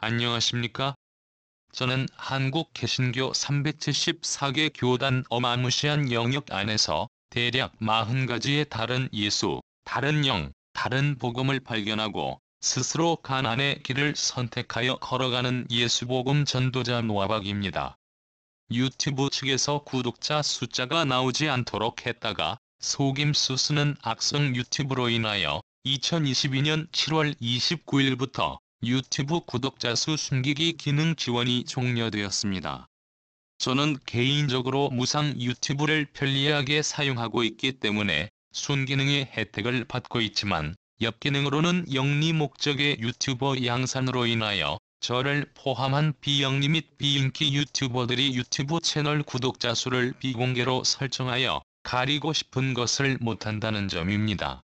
안녕하십니까? 저는 한국 개신교 374개 교단 어마무시한 영역 안에서 대략 40가지의 다른 예수, 다른 영, 다른 복음을 발견하고 스스로 가난의 길을 선택하여 걸어가는 예수복음 전도자 노아박입니다. 유튜브 측에서 구독자 숫자가 나오지 않도록 했다가 속임수 쓰는 악성 유튜브로 인하여 2022년 7월 29일부터 유튜브 구독자 수 숨기기 기능 지원이 종료되었습니다. 저는 개인적으로 무상 유튜브를 편리하게 사용하고 있기 때문에 순기능의 혜택을 받고 있지만 옆기능으로는 영리 목적의 유튜버 양산으로 인하여 저를 포함한 비영리 및 비인기 유튜버들이 유튜브 채널 구독자 수를 비공개로 설정하여 가리고 싶은 것을 못한다는 점입니다.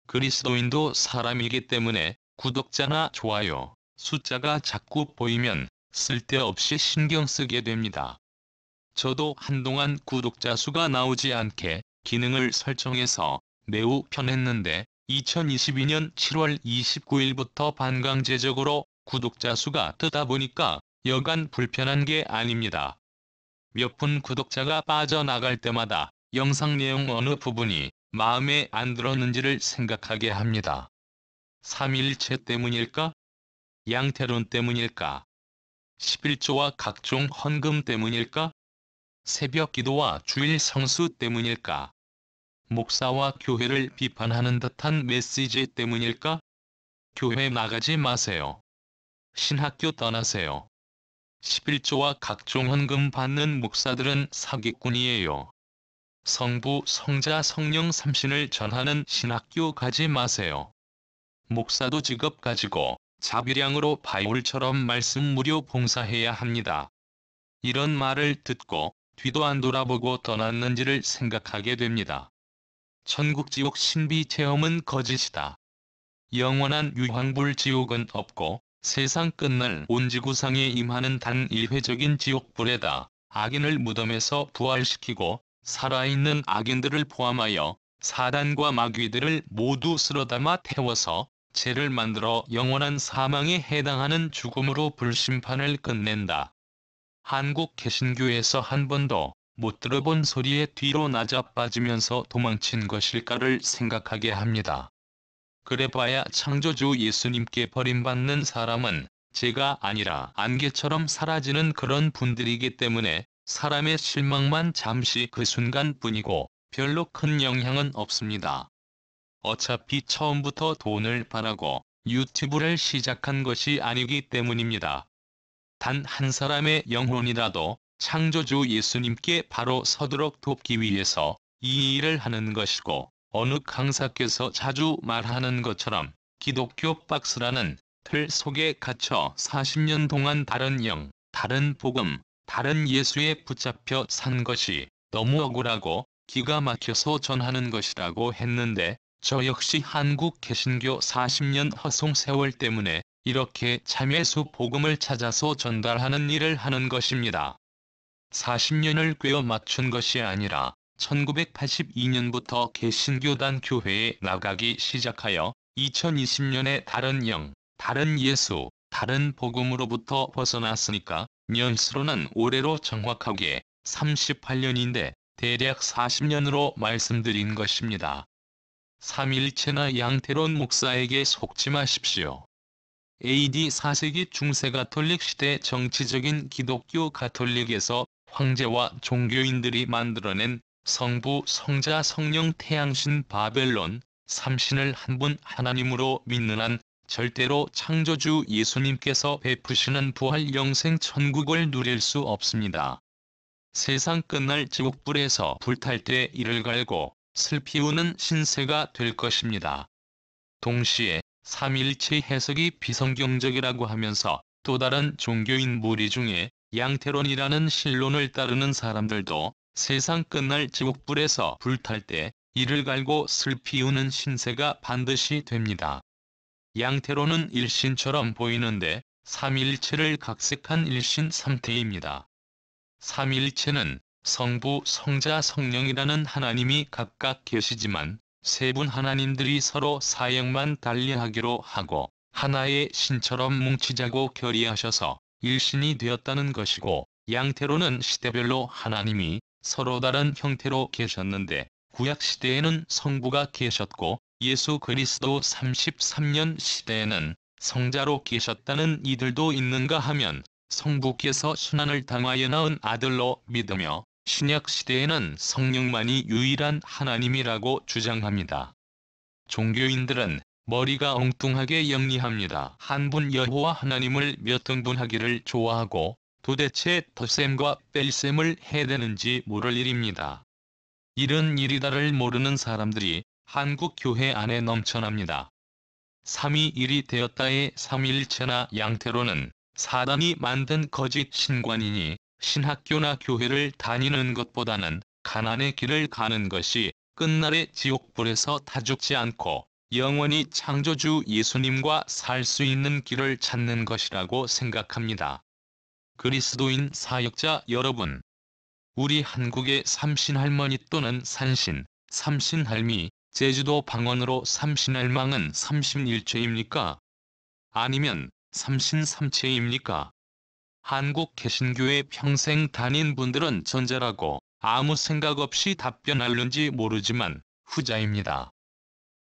그리스도인도 사람이기 때문에 구독자나 좋아요, 숫자가 자꾸 보이면 쓸데없이 신경 쓰게 됩니다. 저도 한동안 구독자 수가 나오지 않게 기능을 설정해서 매우 편했는데 2022년 7월 29일부터 반강제적으로 구독자 수가 뜨다 보니까 여간 불편한 게 아닙니다. 몇 분 구독자가 빠져나갈 때마다 영상 내용 어느 부분이 마음에 안 들었는지를 생각하게 합니다. 삼위일체 때문일까? 양태론 때문일까? 11조와 각종 헌금 때문일까? 새벽 기도와 주일 성수 때문일까? 목사와 교회를 비판하는 듯한 메시지 때문일까? 교회 나가지 마세요. 신학교 떠나세요. 11조와 각종 헌금 받는 목사들은 사기꾼이에요. 성부, 성자, 성령 삼신을 전하는 신학교 가지 마세요. 목사도 직업 가지고 자비량으로 바울처럼 말씀 무료 봉사해야 합니다. 이런 말을 듣고 뒤도 안 돌아보고 떠났는지를 생각하게 됩니다. 천국 지옥 신비 체험은 거짓이다. 영원한 유황불 지옥은 없고 세상 끝날 온 지구상에 임하는 단 일회적인 지옥불에다 악인을 무덤에서 부활시키고 살아있는 악인들을 포함하여 사단과 마귀들을 모두 쓸어담아 태워서 죄를 만들어 영원한 사망에 해당하는 죽음으로 불심판을 끝낸다. 한국 개신교에서 한 번도 못 들어본 소리에 뒤로 나자빠지면서 도망친 것일까를 생각하게 합니다. 그래봐야 창조주 예수님께 버림받는 사람은 죄가 아니라 안개처럼 사라지는 그런 분들이기 때문에 사람의 실망만 잠시 그 순간뿐이고 별로 큰 영향은 없습니다. 어차피 처음부터 돈을 바라고 유튜브를 시작한 것이 아니기 때문입니다. 단 한 사람의 영혼이라도 창조주 예수님께 바로 서도록 돕기 위해서 이 일을 하는 것이고, 어느 강사께서 자주 말하는 것처럼 기독교 박스라는 틀 속에 갇혀 40년 동안 다른 영, 다른 복음, 다른 예수에 붙잡혀 산 것이 너무 억울하고 기가 막혀서 전하는 것이라고 했는데, 저 역시 한국 개신교 40년 허송 세월 때문에 이렇게 참예수 복음을 찾아서 전달하는 일을 하는 것입니다. 40년을 꿰어 맞춘 것이 아니라 1982년부터 개신교단 교회에 나가기 시작하여 2020년에 다른 영, 다른 예수, 다른 복음으로부터 벗어났으니까 년수로는 올해로 정확하게 38년인데 대략 40년으로 말씀드린 것입니다. 삼일체나 양태론 목사에게 속지 마십시오. AD 4세기 중세 가톨릭 시대 정치적인 기독교 가톨릭에서 황제와 종교인들이 만들어낸 성부, 성자, 성령 태양신 바벨론, 삼신을 한 분 하나님으로 믿는 한 절대로 창조주 예수님께서 베푸시는 부활 영생 천국을 누릴 수 없습니다. 세상 끝날 지옥불에서 불탈 때 이를 갈고 슬피우는 신세가 될 것입니다. 동시에 삼위일체 해석이 비성경적이라고 하면서 또 다른 종교인 무리 중에 양태론이라는 신론을 따르는 사람들도 세상 끝날 지옥불에서 불탈 때 이를 갈고 슬피우는 신세가 반드시 됩니다. 양태론은 일신처럼 보이는데 삼위일체를 각색한 일신 삼태입니다. 삼위일체는 성부, 성자, 성령이라는 하나님이 각각 계시지만 세 분 하나님들이 서로 사역만 달리하기로 하고 하나의 신처럼 뭉치자고 결의하셔서 일신이 되었다는 것이고, 양태로는 시대별로 하나님이 서로 다른 형태로 계셨는데 구약시대에는 성부가 계셨고 예수 그리스도 33년 시대에는 성자로 계셨다는 이들도 있는가 하면 성부께서 순환을 당하여 낳은 아들로 믿으며 신약시대에는 성령만이 유일한 하나님이라고 주장합니다. 종교인들은 머리가 엉뚱하게 영리합니다. 한 분 여호와 하나님을 몇 등분하기를 좋아하고 도대체 덧셈과 뺄셈을 해대는지 모를 일입니다. 이런 이리다를 모르는 사람들이 한국 교회 안에 넘쳐납니다. 삼위일이 되었다의 삼위일체나 양태로는 사단이 만든 거짓 신관이니 신학교나 교회를 다니는 것보다는 가난의 길을 가는 것이 끝날에 지옥불에서 다 죽지 않고 영원히 창조주 예수님과 살 수 있는 길을 찾는 것이라고 생각합니다. 그리스도인 사역자 여러분, 우리 한국의 삼신할머니 또는 산신, 삼신할미, 제주도 방언으로 삼신할망은 삼신일체입니까? 아니면 삼신삼체입니까? 한국 개신교에 평생 다닌 분들은 전자라고 아무 생각 없이 답변할는지 모르지만 후자입니다.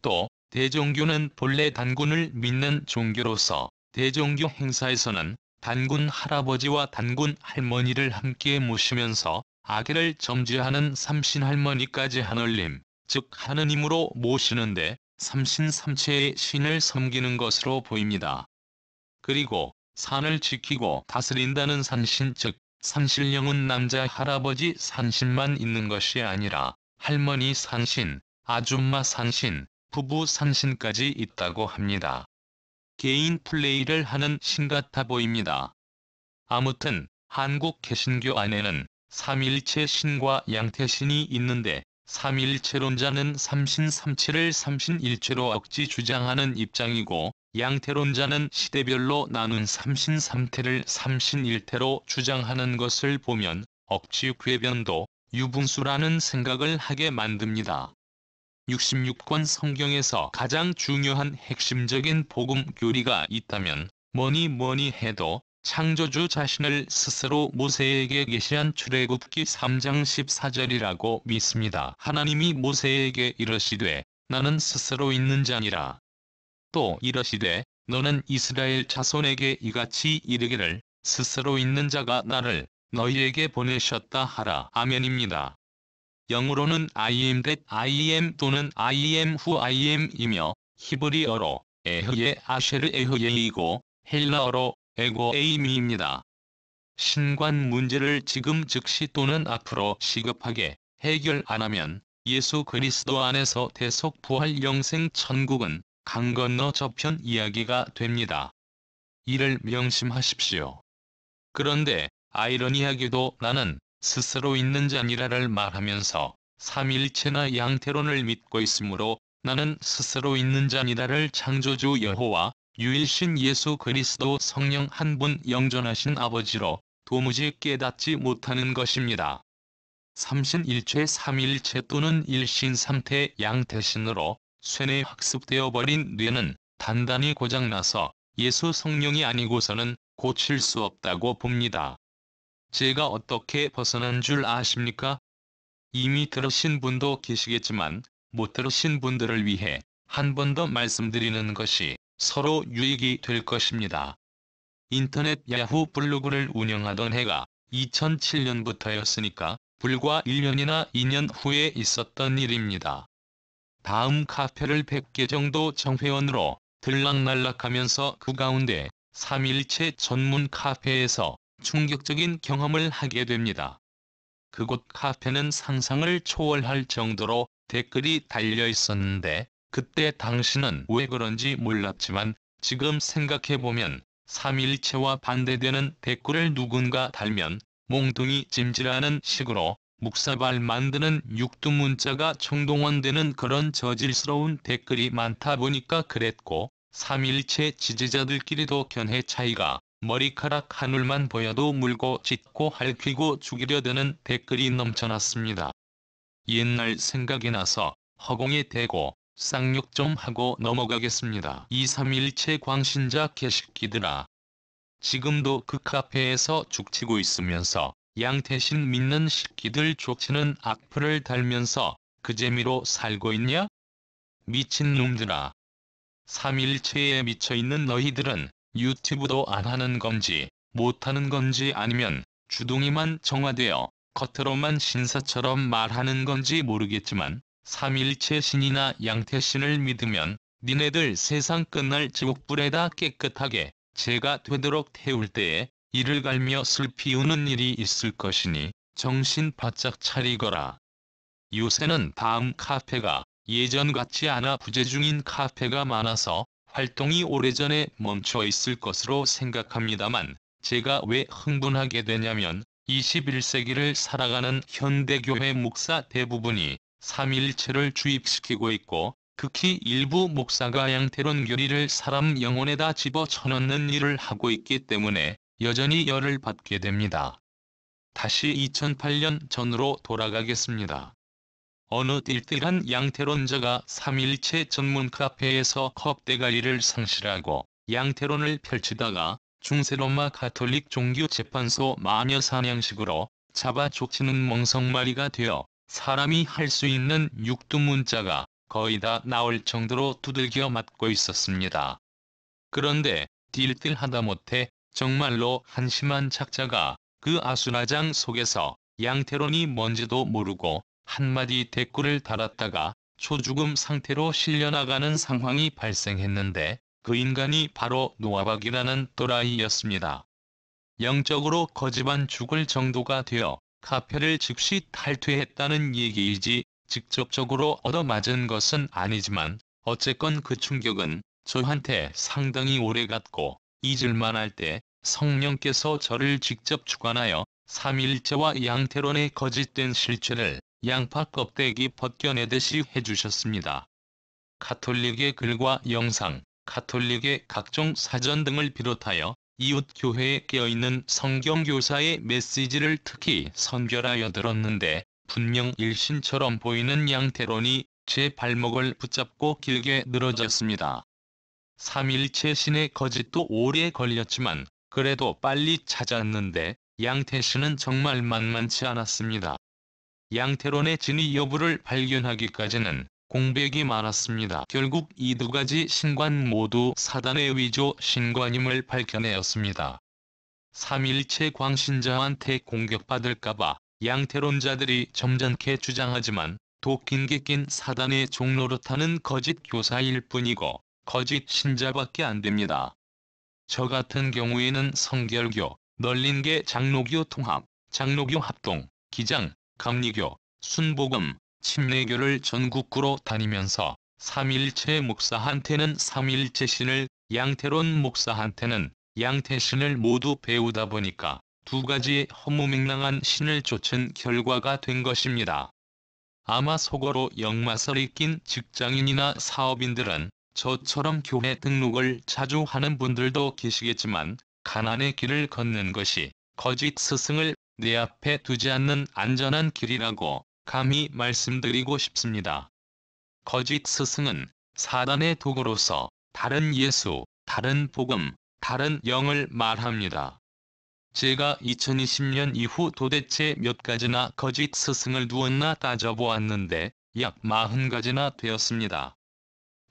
또 대종교는 본래 단군을 믿는 종교로서 대종교 행사에서는 단군 할아버지와 단군 할머니를 함께 모시면서 아기를 점지하는 삼신할머니까지 하늘님, 즉 하느님으로 모시는데 삼신삼체의 신을 섬기는 것으로 보입니다. 그리고 산을 지키고 다스린다는 산신, 즉 산신령은 남자 할아버지 산신만 있는 것이 아니라 할머니 산신, 아줌마 산신, 부부 산신까지 있다고 합니다. 개인 플레이를 하는 신 같아 보입니다. 아무튼 한국 개신교 안에는 삼일체 신과 양태신이 있는데 삼일체론자는 삼신삼체를 삼신일체로 억지 주장하는 입장이고 양태론자는 시대별로 나눈 삼신삼태를 삼신일태로 주장하는 것을 보면 억지 궤변도 유분수라는 생각을 하게 만듭니다. 66권 성경에서 가장 중요한 핵심적인 복음 교리가 있다면 뭐니 해도 창조주 자신을 스스로 모세에게 계시한 출애굽기 3장 14절이라고 믿습니다. 하나님이 모세에게 이르시되 나는 스스로 있는 자니라. 또 이르시되 너는 이스라엘 자손에게 이같이 이르기를 스스로 있는 자가 나를 너희에게 보내셨다 하라. 아멘입니다. 영어로는 I am that I am 또는 I am who I am이며 히브리어로 에흐예 아쉐르 에흐예이고 헬라어로 에고 에이미입니다. 신관 문제를 지금 즉시 또는 앞으로 시급하게 해결 안 하면 예수 그리스도 안에서 대속 부활 영생 천국은 강 건너 저편 이야기가 됩니다. 이를 명심하십시오. 그런데 아이러니하게도 나는 스스로 있는 자니라를 말하면서 삼일체나 양태론을 믿고 있으므로 나는 스스로 있는 자니라를 창조주 여호와 유일신 예수 그리스도 성령 한 분 영존하신 아버지로 도무지 깨닫지 못하는 것입니다. 삼신일체 삼일체 또는 일신삼태 양태신으로 쇠뇌 학습되어 버린 뇌는 단단히 고장나서 예수 성령이 아니고서는 고칠 수 없다고 봅니다. 제가 어떻게 벗어난 줄 아십니까? 이미 들으신 분도 계시겠지만 못 들으신 분들을 위해 한 번 더 말씀드리는 것이 서로 유익이 될 것입니다. 인터넷 야후 블로그를 운영하던 해가 2007년부터였으니까 불과 1년이나 2년 후에 있었던 일입니다. 다음 카페를 100개 정도 정회원으로 들락날락하면서 그 가운데 삼일체 전문 카페에서 충격적인 경험을 하게 됩니다. 그곳 카페는 상상을 초월할 정도로 댓글이 달려 있었는데 그때 당시는 왜 그런지 몰랐지만 지금 생각해보면 삼일체와 반대되는 댓글을 누군가 달면 몽둥이 찜질하는 식으로 묵사발 만드는 육두문자가 총동원되는 그런 저질스러운 댓글이 많다 보니까 그랬고 삼일체 지지자들끼리도 견해 차이가 머리카락 한 올만 보여도 물고 찢고 핥히고 죽이려 드는 댓글이 넘쳐났습니다. 옛날 생각이 나서 허공에 대고 쌍욕 좀 하고 넘어가겠습니다. 231체 광신자 개새끼들아. 지금도 그 카페에서 죽치고 있으면서 양태신 믿는 새끼들 족치는 악플을 달면서 그 재미로 살고 있냐? 미친놈들아. 3일체에 미쳐있는 너희들은 유튜브도 안 하는 건지 못하는 건지 아니면 주둥이만 정화되어 겉으로만 신사처럼 말하는 건지 모르겠지만 3일체 신이나 양태신을 믿으면 니네들 세상 끝날 지옥불에다 깨끗하게 재가 되도록 태울 때에 이를 갈며 슬피 우는 일이 있을 것이니 정신 바짝 차리거라. 요새는 다음 카페가 예전 같지 않아 부재 중인 카페가 많아서 활동이 오래전에 멈춰 있을 것으로 생각합니다만 제가 왜 흥분하게 되냐면 21세기를 살아가는 현대교회 목사 대부분이 3일체를 주입시키고 있고 극히 일부 목사가 양태론 교리를 사람 영혼에다 집어쳐넣는 일을 하고 있기 때문에 여전히 열을 받게 됩니다. 다시 2008년 전으로 돌아가겠습니다. 어느 띨띨한 양태론자가 3일체 전문 카페에서 컵대가리를 상실하고 양태론을 펼치다가 중세로마 가톨릭 종교재판소 마녀사냥식으로 잡아 족치는 멍석마리가 되어 사람이 할 수 있는 육두문자가 거의 다 나올 정도로 두들겨 맞고 있었습니다. 그런데 띨띨하다 못해 정말로 한심한 작자가 그 아수라장 속에서 양태론이 뭔지도 모르고 한마디 댓글을 달았다가 초죽음 상태로 실려나가는 상황이 발생했는데 그 인간이 바로 노아박이라는 또라이였습니다. 영적으로 거지반 죽을 정도가 되어 카페를 즉시 탈퇴했다는 얘기이지 직접적으로 얻어맞은 것은 아니지만 어쨌건 그 충격은 저한테 상당히 오래갔고 잊을만할 때 성령께서 저를 직접 주관하여 3일체와 양태론의 거짓된 실체를 양파 껍데기 벗겨내듯이 해주셨습니다. 가톨릭의 글과 영상, 가톨릭의 각종 사전 등을 비롯하여 이웃 교회에 깨어있는 성경교사의 메시지를 특히 선별하여 들었는데 분명 일신처럼 보이는 양태론이 제 발목을 붙잡고 길게 늘어졌습니다. 3일체 신의 거짓도 오래 걸렸지만 그래도 빨리 찾았는데 양태신은 정말 만만치 않았습니다. 양태론의 진위 여부를 발견하기까지는 공백이 많았습니다. 결국 이 두 가지 신관 모두 사단의 위조 신관임을 밝혀내었습니다. 3일체 광신자한테 공격받을까봐 양태론자들이 점잖게 주장하지만 도끼 낀 사단의 종노릇하는 거짓 교사일 뿐이고 거짓 신자밖에 안 됩니다. 저 같은 경우에는 성결교, 널린계 장로교 통합, 장로교 합동, 기장, 감리교, 순복음, 침례교를 전국구로 다니면서 3일체 목사한테는 3일체 신을, 양태론 목사한테는 양태신을 모두 배우다 보니까 두 가지의 허무맹랑한 신을 쫓은 결과가 된 것입니다. 아마 속어로 역마살이 낀 직장인이나 사업인들은 저처럼 교회 등록을 자주 하는 분들도 계시겠지만 가난의 길을 걷는 것이 거짓 스승을 내 앞에 두지 않는 안전한 길이라고 감히 말씀드리고 싶습니다. 거짓 스승은 사단의 도구로서 다른 예수, 다른 복음, 다른 영을 말합니다. 제가 2020년 이후 도대체 몇 가지나 거짓 스승을 두었나 따져보았는데 약 40가지나 되었습니다.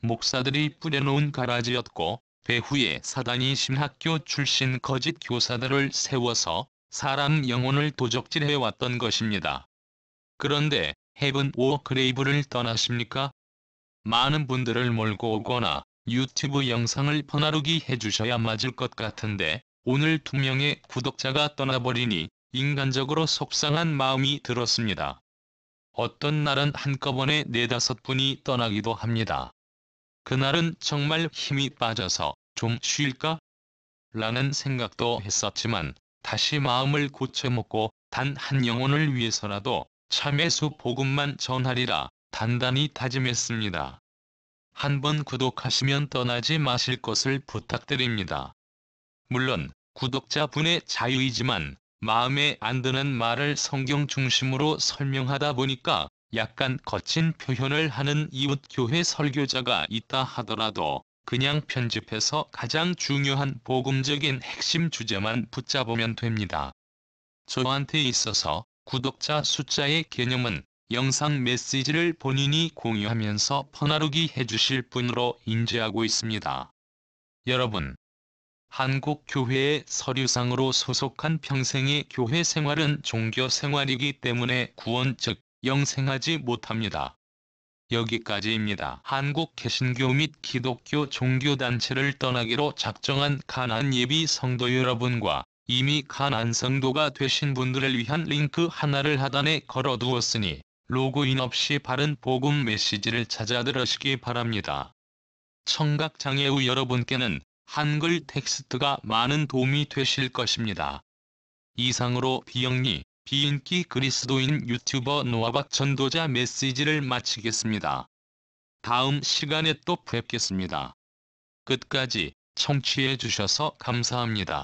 목사들이 뿌려놓은 가라지였고 배후에 사단이 신학교 출신 거짓 교사들을 세워서 사람 영혼을 도적질해왔던 것입니다. 그런데 헤븐 오 그레이브를 떠나십니까? 많은 분들을 몰고 오거나 유튜브 영상을 퍼나르기 해주셔야 맞을 것 같은데 오늘 2명의 구독자가 떠나버리니 인간적으로 속상한 마음이 들었습니다. 어떤 날은 한꺼번에 4-5분이 떠나기도 합니다. 그날은 정말 힘이 빠져서 좀 쉴까? 라는 생각도 했었지만 다시 마음을 고쳐먹고 단 한 영혼을 위해서라도 참회수 복음만 전하리라 단단히 다짐했습니다. 한번 구독하시면 떠나지 마실 것을 부탁드립니다. 물론 구독자분의 자유이지만 마음에 안 드는 말을 성경 중심으로 설명하다 보니까 약간 거친 표현을 하는 이웃교회 설교자가 있다 하더라도 그냥 편집해서 가장 중요한 복음적인 핵심 주제만 붙잡으면 됩니다. 저한테 있어서 구독자 숫자의 개념은 영상 메시지를 본인이 공유하면서 퍼나르기 해주실 분으로 인지하고 있습니다. 여러분, 한국 교회의 서류상으로 소속한 평생의 교회 생활은 종교 생활이기 때문에 구원 즉 영생하지 못합니다. 여기까지입니다. 한국 개신교 및 기독교 종교단체를 떠나기로 작정한 가나안 예비 성도 여러분과 이미 가나안 성도가 되신 분들을 위한 링크 하나를 하단에 걸어두었으니 로그인 없이 바른 복음 메시지를 찾아 들으시기 바랍니다. 청각장애우 여러분께는 한글 텍스트가 많은 도움이 되실 것입니다. 이상으로 비영리, 비인기 그리스도인 유튜버 노아박 전도자 메시지를 마치겠습니다. 다음 시간에 또 뵙겠습니다. 끝까지 청취해 주셔서 감사합니다.